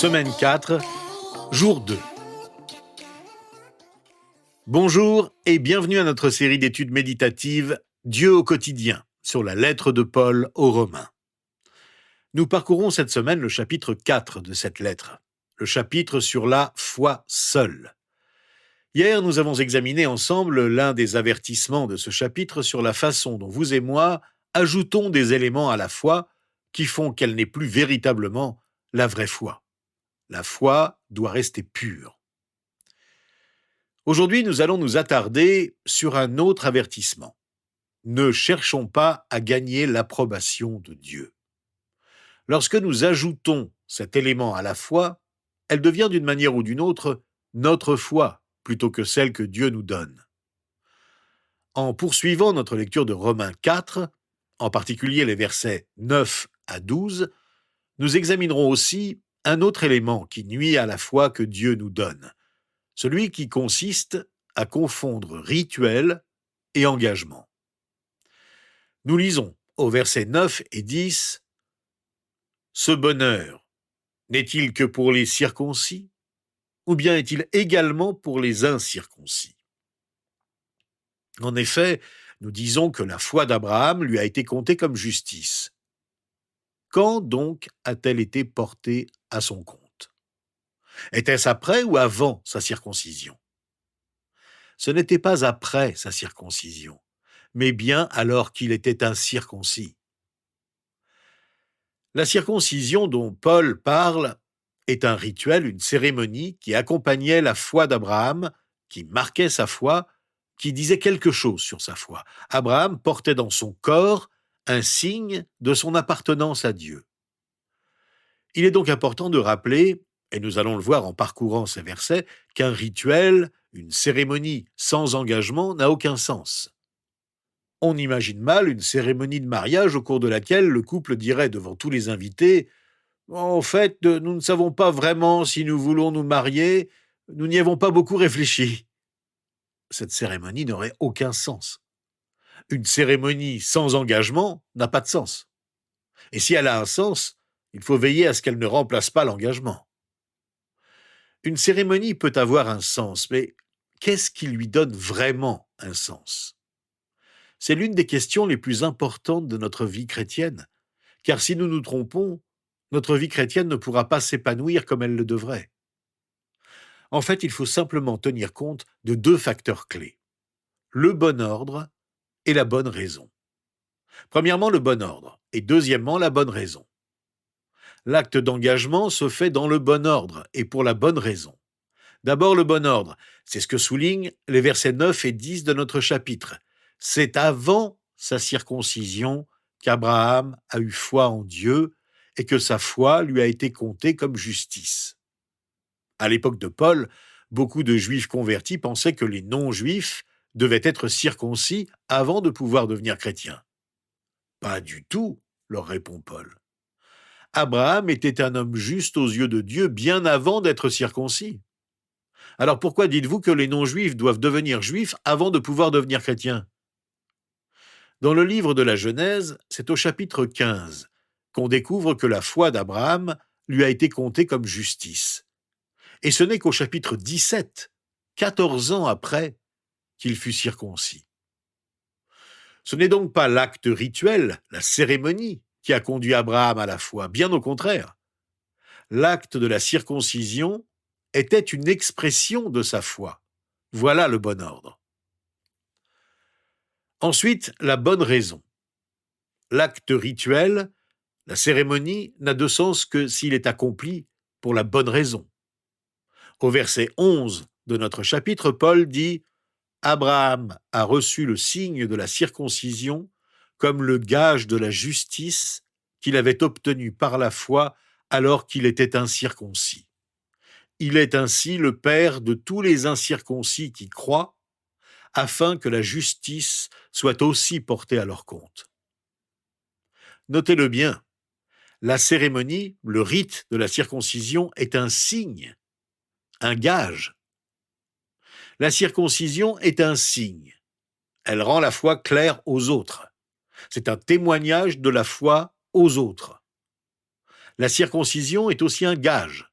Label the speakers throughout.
Speaker 1: Semaine 4, jour 2. Bonjour et bienvenue à notre série d'études méditatives Dieu au quotidien sur la lettre de Paul aux Romains. Nous parcourons cette semaine le chapitre 4 de cette lettre, le chapitre sur la foi seule. Hier, nous avons examiné ensemble l'un des avertissements de ce chapitre sur la façon dont vous et moi ajoutons des éléments à la foi qui font qu'elle n'est plus véritablement la vraie foi. La foi doit rester pure. Aujourd'hui, nous allons nous attarder sur un autre avertissement. Ne cherchons pas à gagner l'approbation de Dieu. Lorsque nous ajoutons cet élément à la foi, elle devient d'une manière ou d'une autre notre foi plutôt que celle que Dieu nous donne. En poursuivant notre lecture de Romains 4, en particulier les versets 9 à 12, nous examinerons aussi un autre élément qui nuit à la foi que Dieu nous donne, celui qui consiste à confondre rituel et engagement. Nous lisons aux versets 9 et 10 « Ce bonheur n'est-il que pour les circoncis, ou bien est-il également pour les incirconcis ?» En effet, nous disons que la foi d'Abraham lui a été comptée comme justice. Quand donc a-t-elle été portée à son compte ? Était-ce après ou avant sa circoncision ? Ce n'était pas après sa circoncision, mais bien alors qu'il était incirconcis. La circoncision dont Paul parle est un rituel, une cérémonie qui accompagnait la foi d'Abraham, qui marquait sa foi, qui disait quelque chose sur sa foi. Abraham portait dans son corps un signe de son appartenance à Dieu. Il est donc important de rappeler, et nous allons le voir en parcourant ces versets, qu'un rituel, une cérémonie sans engagement n'a aucun sens. On imagine mal une cérémonie de mariage au cours de laquelle le couple dirait devant tous les invités « En fait, nous ne savons pas vraiment si nous voulons nous marier, nous n'y avons pas beaucoup réfléchi. » Cette cérémonie n'aurait aucun sens. Une cérémonie sans engagement n'a pas de sens. Et si elle a un sens, il faut veiller à ce qu'elle ne remplace pas l'engagement. Une cérémonie peut avoir un sens, mais qu'est-ce qui lui donne vraiment un sens ? C'est l'une des questions les plus importantes de notre vie chrétienne, car si nous nous trompons, notre vie chrétienne ne pourra pas s'épanouir comme elle le devrait. En fait, il faut simplement tenir compte de deux facteurs clés, le bon ordre et la bonne raison. Premièrement, le bon ordre, et deuxièmement, la bonne raison. L'acte d'engagement se fait dans le bon ordre et pour la bonne raison. D'abord, le bon ordre, c'est ce que soulignent les versets 9 et 10 de notre chapitre. C'est avant sa circoncision qu'Abraham a eu foi en Dieu et que sa foi lui a été comptée comme justice. À l'époque de Paul, beaucoup de Juifs convertis pensaient que les non-Juifs devaient être circoncis avant de pouvoir devenir chrétiens. Pas du tout, leur répond Paul. Abraham était un homme juste aux yeux de Dieu bien avant d'être circoncis. Alors pourquoi dites-vous que les non-juifs doivent devenir juifs avant de pouvoir devenir chrétiens ? Dans le livre de la Genèse, c'est au chapitre 15 qu'on découvre que la foi d'Abraham lui a été comptée comme justice. Et ce n'est qu'au chapitre 17, 14 ans après, qu'il fut circoncis. Ce n'est donc pas l'acte rituel, la cérémonie, qui a conduit Abraham à la foi, bien au contraire. L'acte de la circoncision était une expression de sa foi. Voilà le bon ordre. Ensuite, la bonne raison. L'acte rituel, la cérémonie, n'a de sens que s'il est accompli pour la bonne raison. Au verset 11 de notre chapitre, Paul dit « Abraham a reçu le signe de la circoncision comme le gage de la justice qu'il avait obtenue par la foi alors qu'il était incirconcis. Il est ainsi le père de tous les incirconcis qui croient, afin que la justice soit aussi portée à leur compte. » Notez-le bien, la cérémonie, le rite de la circoncision est un signe, un gage. La circoncision est un signe. Elle rend la foi claire aux autres. C'est un témoignage de la foi aux autres. La circoncision est aussi un gage.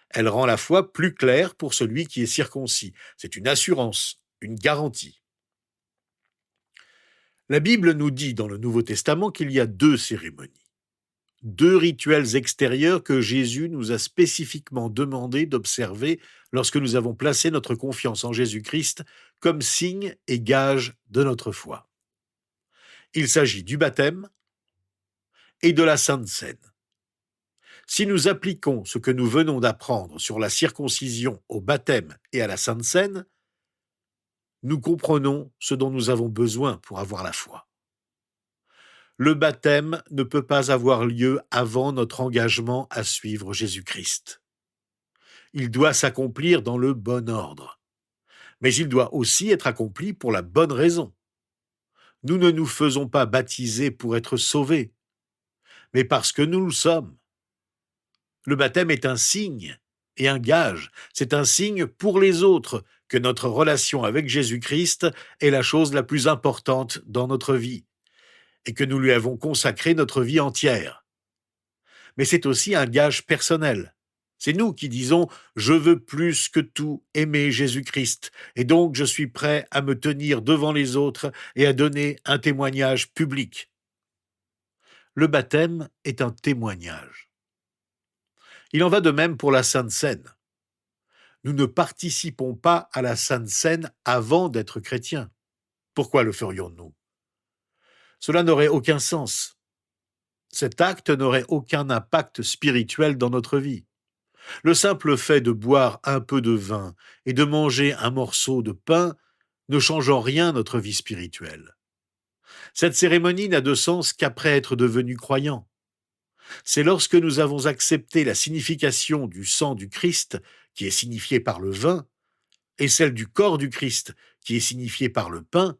Speaker 1: Elle rend la foi plus claire pour celui qui est circoncis. C'est une assurance, une garantie. La Bible nous dit dans le Nouveau Testament qu'il y a deux cérémonies, deux rituels extérieurs que Jésus nous a spécifiquement demandé d'observer lorsque nous avons placé notre confiance en Jésus-Christ comme signe et gage de notre foi. Il s'agit du baptême et de la Sainte Seine. Si nous appliquons ce que nous venons d'apprendre sur la circoncision au baptême et à la Sainte Seine, nous comprenons ce dont nous avons besoin pour avoir la foi. Le baptême ne peut pas avoir lieu avant notre engagement à suivre Jésus-Christ. Il doit s'accomplir dans le bon ordre. Mais il doit aussi être accompli pour la bonne raison. Nous ne nous faisons pas baptiser pour être sauvés, mais parce que nous le sommes. Le baptême est un signe et un gage. C'est un signe pour les autres que notre relation avec Jésus-Christ est la chose la plus importante dans notre vie et que nous lui avons consacré notre vie entière. Mais c'est aussi un gage personnel. C'est nous qui disons « Je veux plus que tout aimer Jésus-Christ et donc je suis prêt à me tenir devant les autres et à donner un témoignage public. » Le baptême est un témoignage. Il en va de même pour la Sainte Seine. Nous ne participons pas à la Sainte Seine avant d'être chrétiens. Pourquoi le ferions-nous? Cela n'aurait aucun sens. Cet acte n'aurait aucun impact spirituel dans notre vie. Le simple fait de boire un peu de vin et de manger un morceau de pain ne change en rien notre vie spirituelle. Cette cérémonie n'a de sens qu'après être devenus croyants. C'est lorsque nous avons accepté la signification du sang du Christ, qui est signifié par le vin, et celle du corps du Christ, qui est signifié par le pain,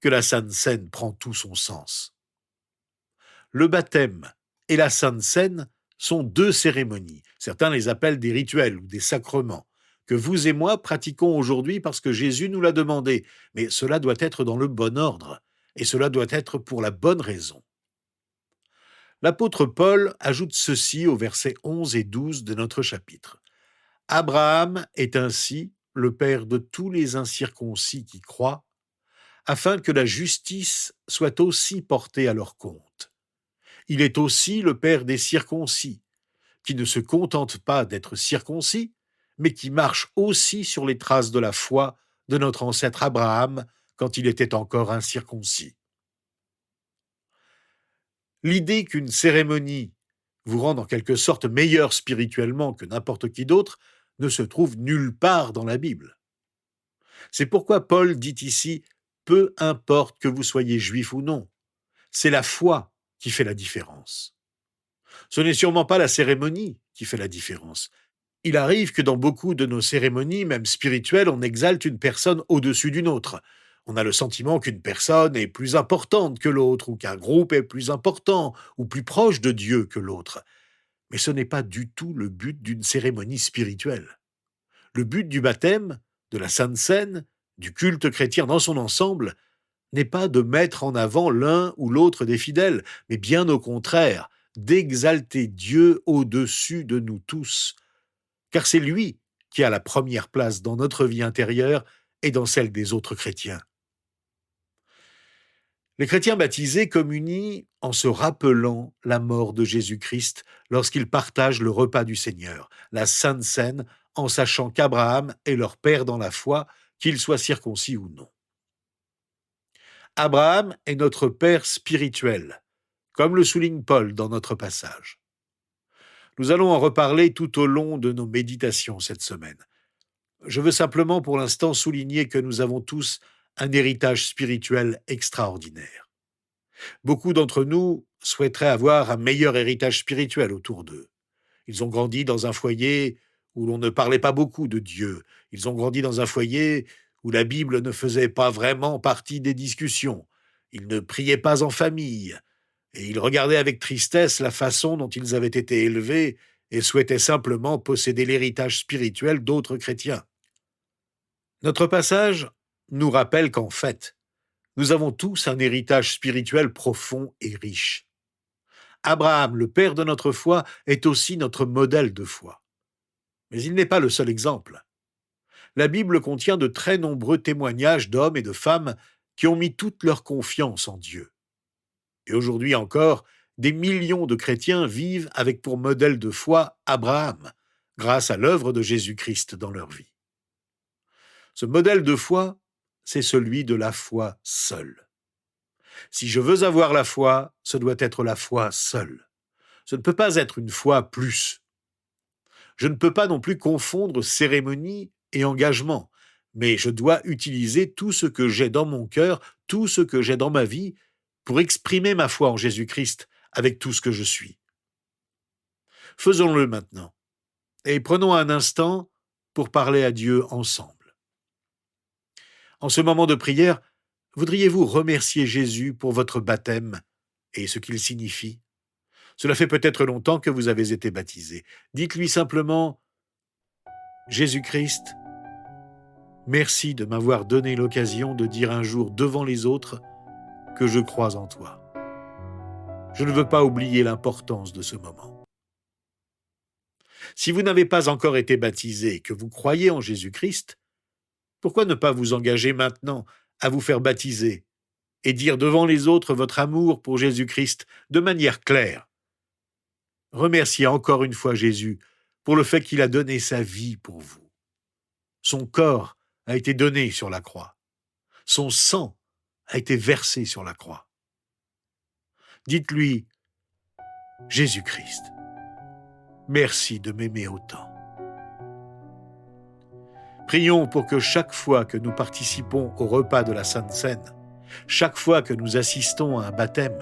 Speaker 1: que la Sainte Seine prend tout son sens. Le baptême et la Sainte Seine sont deux cérémonies. Certains les appellent des rituels ou des sacrements, que vous et moi pratiquons aujourd'hui parce que Jésus nous l'a demandé. Mais cela doit être dans le bon ordre, et cela doit être pour la bonne raison. L'apôtre Paul ajoute ceci aux versets 11 et 12 de notre chapitre. « Abraham est ainsi le père de tous les incirconcis qui croient, afin que la justice soit aussi portée à leur compte. Il est aussi le père des circoncis, qui ne se contentent pas d'être circoncis, mais qui marchent aussi sur les traces de la foi de notre ancêtre Abraham quand il était encore incirconcis. » L'idée qu'une cérémonie vous rende en quelque sorte meilleur spirituellement que n'importe qui d'autre ne se trouve nulle part dans la Bible. C'est pourquoi Paul dit ici « peu importe que vous soyez juif ou non, c'est la foi qui fait la différence. » Ce n'est sûrement pas la cérémonie qui fait la différence. Il arrive que dans beaucoup de nos cérémonies, même spirituelles, on exalte une personne au-dessus d'une autre. On a le sentiment qu'une personne est plus importante que l'autre, ou qu'un groupe est plus important, ou plus proche de Dieu que l'autre. Mais ce n'est pas du tout le but d'une cérémonie spirituelle. Le but du baptême, de la Sainte Seine, du culte chrétien dans son ensemble, n'est pas de mettre en avant l'un ou l'autre des fidèles, mais bien au contraire, d'exalter Dieu au-dessus de nous tous, car c'est lui qui a la première place dans notre vie intérieure et dans celle des autres chrétiens. Les chrétiens baptisés communient en se rappelant la mort de Jésus-Christ lorsqu'ils partagent le repas du Seigneur, la Sainte Seine, en sachant qu'Abraham est leur père dans la foi, qu'il soit circoncis ou non. Abraham est notre père spirituel, comme le souligne Paul dans notre passage. Nous allons en reparler tout au long de nos méditations cette semaine. Je veux simplement pour l'instant souligner que nous avons tous un héritage spirituel extraordinaire. Beaucoup d'entre nous souhaiteraient avoir un meilleur héritage spirituel autour d'eux. Ils ont grandi dans un foyer où l'on ne parlait pas beaucoup de Dieu. Ils ont grandi dans un foyer où la Bible ne faisait pas vraiment partie des discussions. Ils ne priaient pas en famille. Et ils regardaient avec tristesse la façon dont ils avaient été élevés et souhaitaient simplement posséder l'héritage spirituel d'autres chrétiens. Notre passage nous rappelle qu'en fait, nous avons tous un héritage spirituel profond et riche. Abraham, le père de notre foi, est aussi notre modèle de foi. Mais il n'est pas le seul exemple. La Bible contient de très nombreux témoignages d'hommes et de femmes qui ont mis toute leur confiance en Dieu. Et aujourd'hui encore, des millions de chrétiens vivent avec pour modèle de foi Abraham, grâce à l'œuvre de Jésus-Christ dans leur vie. Ce modèle de foi, c'est celui de la foi seule. Si je veux avoir la foi, ce doit être la foi seule. Ce ne peut pas être une foi plus. Je ne peux pas non plus confondre cérémonie et engagement, mais je dois utiliser tout ce que j'ai dans mon cœur, tout ce que j'ai dans ma vie, pour exprimer ma foi en Jésus-Christ avec tout ce que je suis. Faisons-le maintenant, et prenons un instant pour parler à Dieu ensemble. En ce moment de prière, voudriez-vous remercier Jésus pour votre baptême et ce qu'il signifie ? Cela fait peut-être longtemps que vous avez été baptisé. Dites-lui simplement « Jésus-Christ, merci de m'avoir donné l'occasion de dire un jour devant les autres que je crois en toi. Je ne veux pas oublier l'importance de ce moment. » Si vous n'avez pas encore été baptisé et que vous croyez en Jésus-Christ, pourquoi ne pas vous engager maintenant à vous faire baptiser et dire devant les autres votre amour pour Jésus-Christ de manière claire? Remerciez encore une fois Jésus pour le fait qu'il a donné sa vie pour vous. Son corps a été donné sur la croix. Son sang a été versé sur la croix. Dites-lui, Jésus-Christ, merci de m'aimer autant. Prions pour que chaque fois que nous participons au repas de la Sainte Seine, chaque fois que nous assistons à un baptême,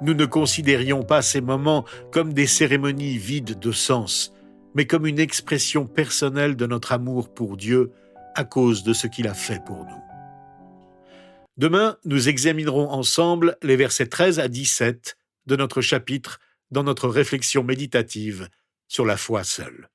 Speaker 1: nous ne considérions pas ces moments comme des cérémonies vides de sens, mais comme une expression personnelle de notre amour pour Dieu à cause de ce qu'il a fait pour nous. Demain, nous examinerons ensemble les versets 13 à 17 de notre chapitre dans notre réflexion méditative sur la foi seule.